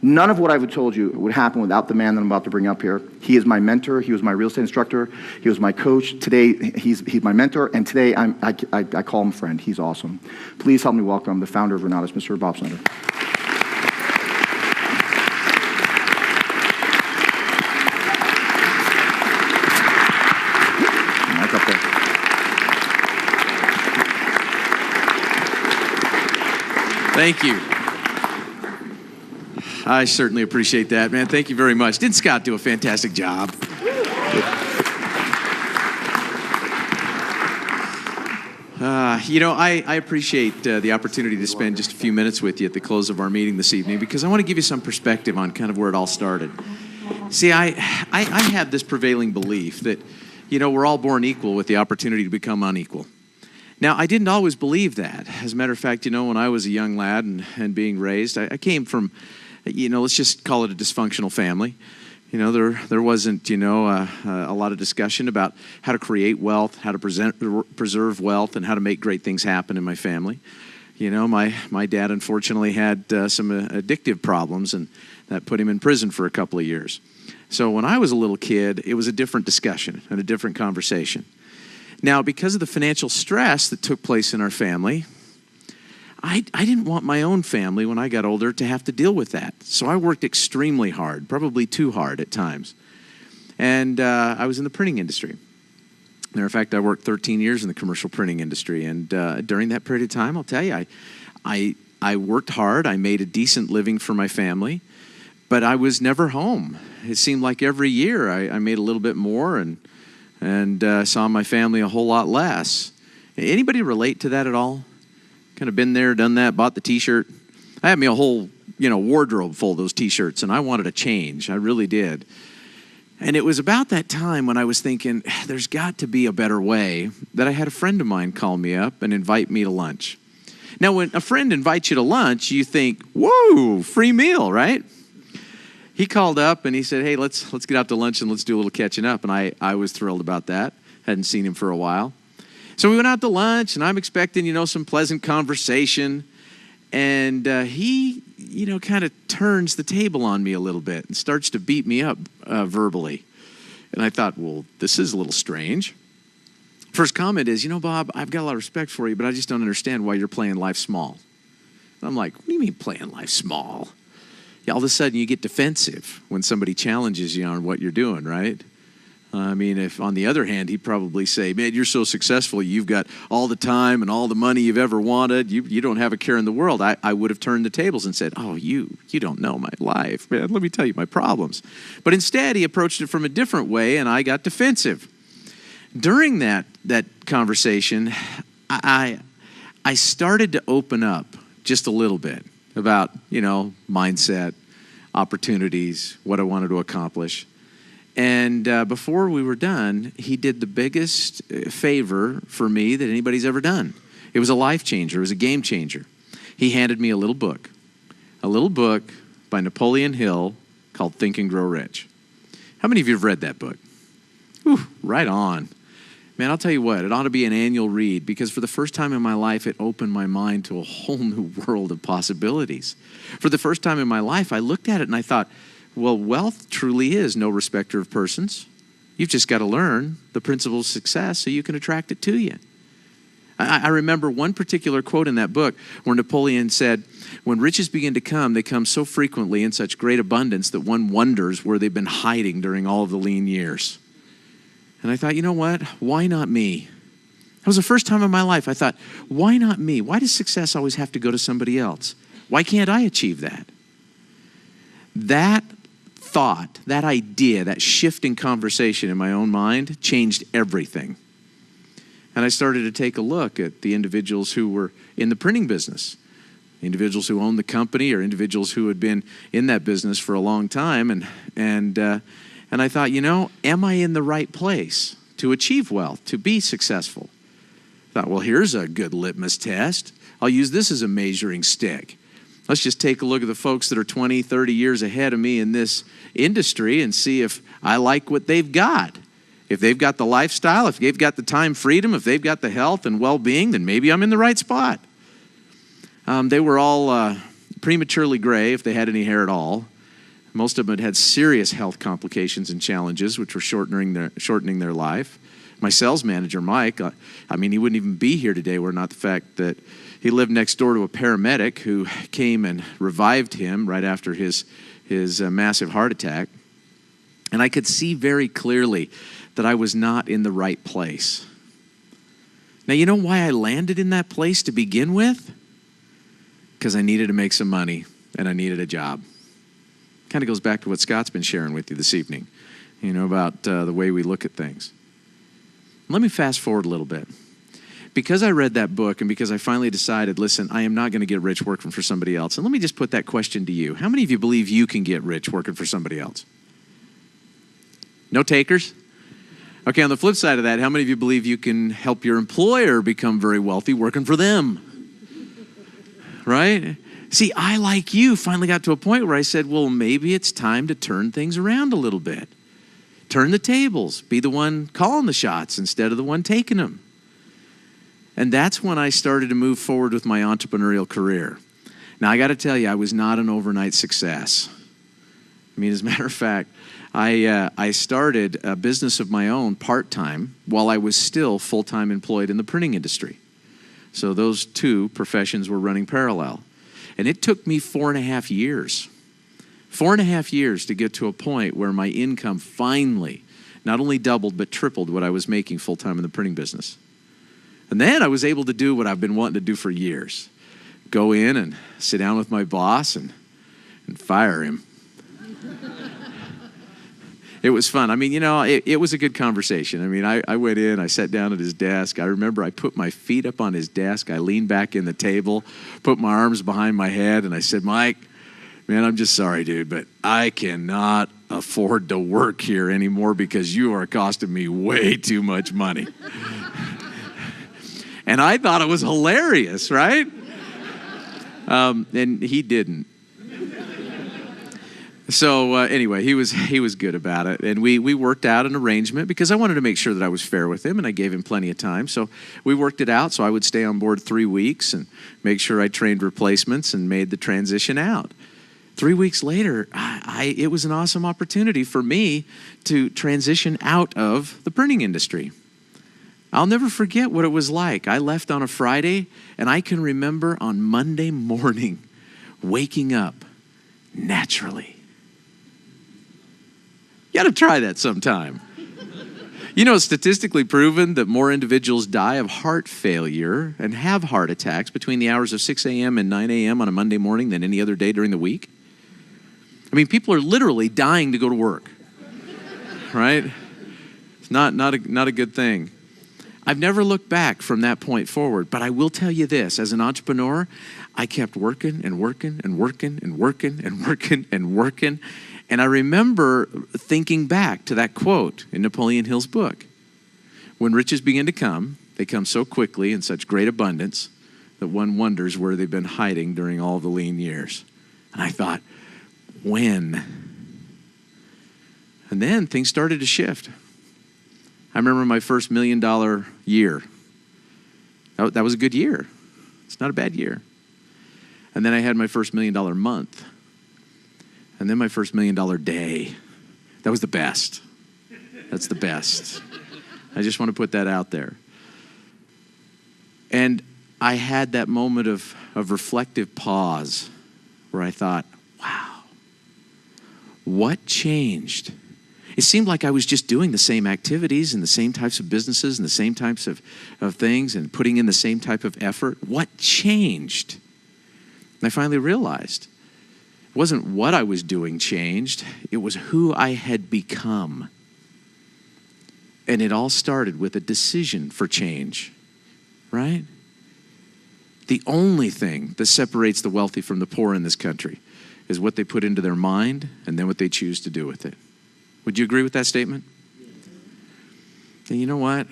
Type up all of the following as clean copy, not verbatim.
None of what I've told you would happen without the man that I'm about to bring up here. He is my mentor. He was my real estate instructor. He was my coach. Today, he's my mentor, and today I call him friend. He's awesome. Please help me welcome the founder of Renatus, Mr. Bob Snyder. Mic up there. Thank you. I certainly appreciate that, man. Thank you very much. Didn't Scott do a fantastic job? I appreciate the opportunity to spend just a few minutes with you at the close of our meeting this evening, because I want to give you some perspective on kind of where it all started. See, I have this prevailing belief that, we're all born equal with the opportunity to become unequal. Now, I didn't always believe that. As a matter of fact, when I was a young lad and being raised, I came from, let's just call it a dysfunctional family. There wasn't, a lot of discussion about how to create wealth, how to preserve wealth, and how to make great things happen in my family. My dad unfortunately had some addictive problems, and that put him in prison for a couple of years. So when I was a little kid, it was a different discussion and a different conversation. Now, because of the financial stress that took place in our family, I didn't want my own family when I got older to have to deal with that. So I worked extremely hard, probably too hard at times. And I was in the printing industry. Matter of fact, I worked 13 years in the commercial printing industry. And during that period of time, I'll tell you, I worked hard. I made a decent living for my family, but I was never home. It seemed like every year I made a little bit more and saw my family a whole lot less. Anybody relate to that at all? Kind of been there, done that, bought the T-shirt. I had me a whole, wardrobe full of those T-shirts, and I wanted a change. I really did. And it was about that time when I was thinking, there's got to be a better way, that I had a friend of mine call me up and invite me to lunch. Now, when a friend invites you to lunch, you think, whoa, free meal, right? He called up and he said, hey, let's get out to lunch and let's do a little catching up. And I was thrilled about that. Hadn't seen him for a while. So we went out to lunch, and I'm expecting, some pleasant conversation. And he, kind of turns the table on me a little bit and starts to beat me up verbally. And I thought, well, this is a little strange. First comment is, Bob, I've got a lot of respect for you, but I just don't understand why you're playing life small. And I'm like, what do you mean playing life small? Yeah, all of a sudden you get defensive when somebody challenges you on what you're doing, right? If on the other hand, he'd probably say, man, you're so successful, you've got all the time and all the money you've ever wanted, you don't have a care in the world. I would have turned the tables and said, oh, you don't know my life, man, let me tell you my problems. But instead, he approached it from a different way, and I got defensive. During that conversation, I started to open up just a little bit about, mindset, opportunities, what I wanted to accomplish. And before we were done, he did the biggest favor for me that anybody's ever done. It was a life changer. It was a game changer. He handed me a little book by Napoleon Hill called Think and Grow Rich. How many of you have read that book? Whew, right on. Man, I'll tell you what, it ought to be an annual read, because for the first time in my life, it opened my mind to a whole new world of possibilities. For the first time in my life, I looked at it and I thought, well, wealth truly is no respecter of persons. You've just got to learn the principles of success so you can attract it to you. I remember one particular quote in that book where Napoleon said, when riches begin to come, they come so frequently in such great abundance that one wonders where they've been hiding during all of the lean years. And I thought, you know what? Why not me? That was the first time in my life I thought, why not me? Why does success always have to go to somebody else? Why can't I achieve that? That thought, that idea, that shift in conversation in my own mind changed everything. And I started to take a look at the individuals who were in the printing business, individuals who owned the company, or individuals who had been in that business for a long time. And I thought, am I in the right place to achieve wealth, to be successful? I thought, well, here's a good litmus test. I'll use this as a measuring stick. Let's just take a look at the folks that are 20, 30 years ahead of me in this industry and see if I like what they've got. If they've got the lifestyle, if they've got the time freedom, if they've got the health and well-being, then maybe I'm in the right spot. They were all prematurely gray, if they had any hair at all. Most of them had had serious health complications and challenges, which were shortening their life. My sales manager, Mike, he wouldn't even be here today were not the fact that he lived next door to a paramedic who came and revived him right after his massive heart attack. And I could see very clearly that I was not in the right place. Now, you know why I landed in that place to begin with? Because I needed to make some money and I needed a job. Kind of goes back to what Scott's been sharing with you this evening, about the way we look at things. Let me fast forward a little bit. Because I read that book and because I finally decided, listen, I am not going to get rich working for somebody else. And let me just put that question to you. How many of you believe you can get rich working for somebody else? No takers? Okay, on the flip side of that, how many of you believe you can help your employer become very wealthy working for them? Right? See, I, like you, finally got to a point where I said, well, maybe it's time to turn things around a little bit. Turn the tables. Be the one calling the shots instead of the one taking them. And that's when I started to move forward with my entrepreneurial career. Now, I got to tell you, I was not an overnight success. As a matter of fact, I started a business of my own part-time while I was still full-time employed in the printing industry. So those two professions were running parallel. And it took me 4.5 years. 4.5 years to get to a point where my income finally not only doubled but tripled what I was making full-time in the printing business. And then I was able to do what I've been wanting to do for years. Go in and sit down with my boss and fire him. It was fun. It was a good conversation. I went in, I sat down at his desk. I remember I put my feet up on his desk. I leaned back in the table, put my arms behind my head, and I said, Mike, man, I'm just sorry, dude, but I cannot afford to work here anymore because you are costing me way too much money. And I thought it was hilarious, right? And he didn't. So anyway, he was good about it. And we worked out an arrangement because I wanted to make sure that I was fair with him and I gave him plenty of time. So we worked it out so I would stay on board 3 weeks and make sure I trained replacements and made the transition out. 3 weeks later, it was an awesome opportunity for me to transition out of the printing industry. I'll never forget what it was like. I left on a Friday, and I can remember on Monday morning waking up naturally. You got to try that sometime. Statistically proven that more individuals die of heart failure and have heart attacks between the hours of 6 a.m. and 9 a.m. on a Monday morning than any other day during the week. People are literally dying to go to work, right? It's not a good thing. I've never looked back from that point forward, but I will tell you this, as an entrepreneur, I kept working and working and working and working and working and working. And I remember thinking back to that quote in Napoleon Hill's book. When riches begin to come, they come so quickly in such great abundance that one wonders where they've been hiding during all the lean years. And I thought, when? And then things started to shift. I remember my first $1 million year. That was a good year. It's not a bad year. And then I had my first $1 million month. And then my first $1 million day. That was the best. That's the best. I just want to put that out there. And I had that moment of reflective pause where I thought, wow, what changed? It seemed like I was just doing the same activities and the same types of businesses and the same types of things and putting in the same type of effort. What changed? And I finally realized it wasn't what I was doing changed. It was who I had become. And it all started with a decision for change, right? The only thing that separates the wealthy from the poor in this country is what they put into their mind and then what they choose to do with it. Would you agree with that statement? And you know what?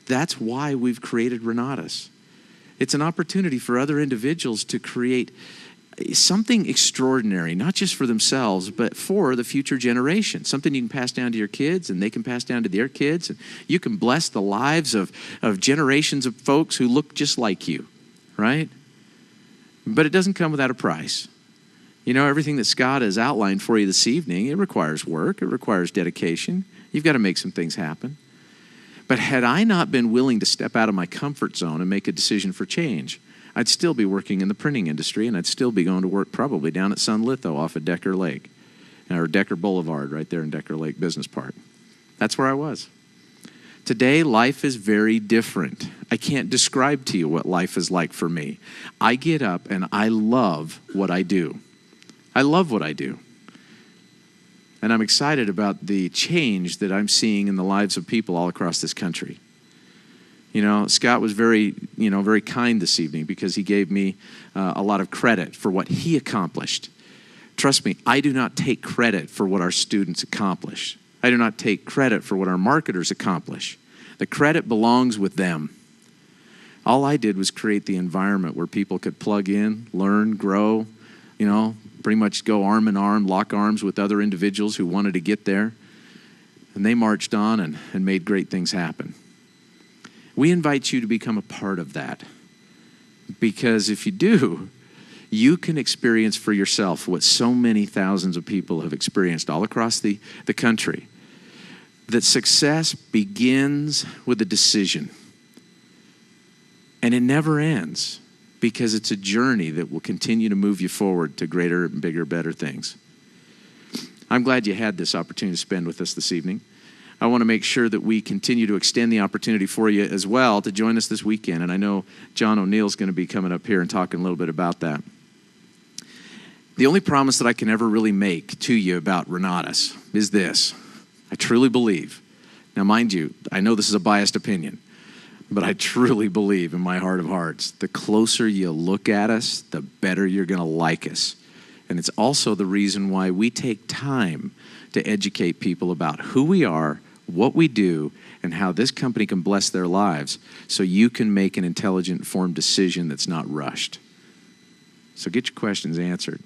That's why we've created Renatus. It's an opportunity for other individuals to create something extraordinary, not just for themselves, but for the future generation. Something you can pass down to your kids and they can pass down to their kids. And you can bless the lives of generations of folks who look just like you, right? But it doesn't come without a price. You know, everything that Scott has outlined for you this evening, it requires work, it requires dedication. You've got to make some things happen. But had I not been willing to step out of my comfort zone and make a decision for change, I'd still be working in the printing industry, and I'd still be going to work probably down at Sun Litho off of Decker Lake, or Decker Boulevard right there in Decker Lake Business Park. That's where I was. Today, life is very different. I can't describe to you what life is like for me. I get up and I love what I do. I love what I do. And I'm excited about the change that I'm seeing in the lives of people all across this country. You know, Scott was very kind this evening because he gave me a lot of credit for what he accomplished. Trust me, I do not take credit for what our students accomplish. I do not take credit for what our marketers accomplish. The credit belongs with them. All I did was create the environment where people could plug in, learn, grow, you know, pretty much go arm in arm, lock arms with other individuals who wanted to get there. And they marched on and made great things happen. We invite you to become a part of that. Because if you do, you can experience for yourself what so many thousands of people have experienced all across the country. That success begins with a decision. And it never ends, because it's a journey that will continue to move you forward to greater and bigger, better things. I'm glad you had this opportunity to spend with us this evening. I want to make sure that we continue to extend the opportunity for you as well to join us this weekend. And I know John O'Neill's going to be coming up here and talking a little bit about that. The only promise that I can ever really make to you about Renatus is this. I truly believe. Now, mind you, I know this is a biased opinion, but I truly believe in my heart of hearts, the closer you look at us, the better you're going to like us. And it's also the reason why we take time to educate people about who we are, what we do, and how this company can bless their lives so you can make an intelligent, informed decision that's not rushed. So get your questions answered.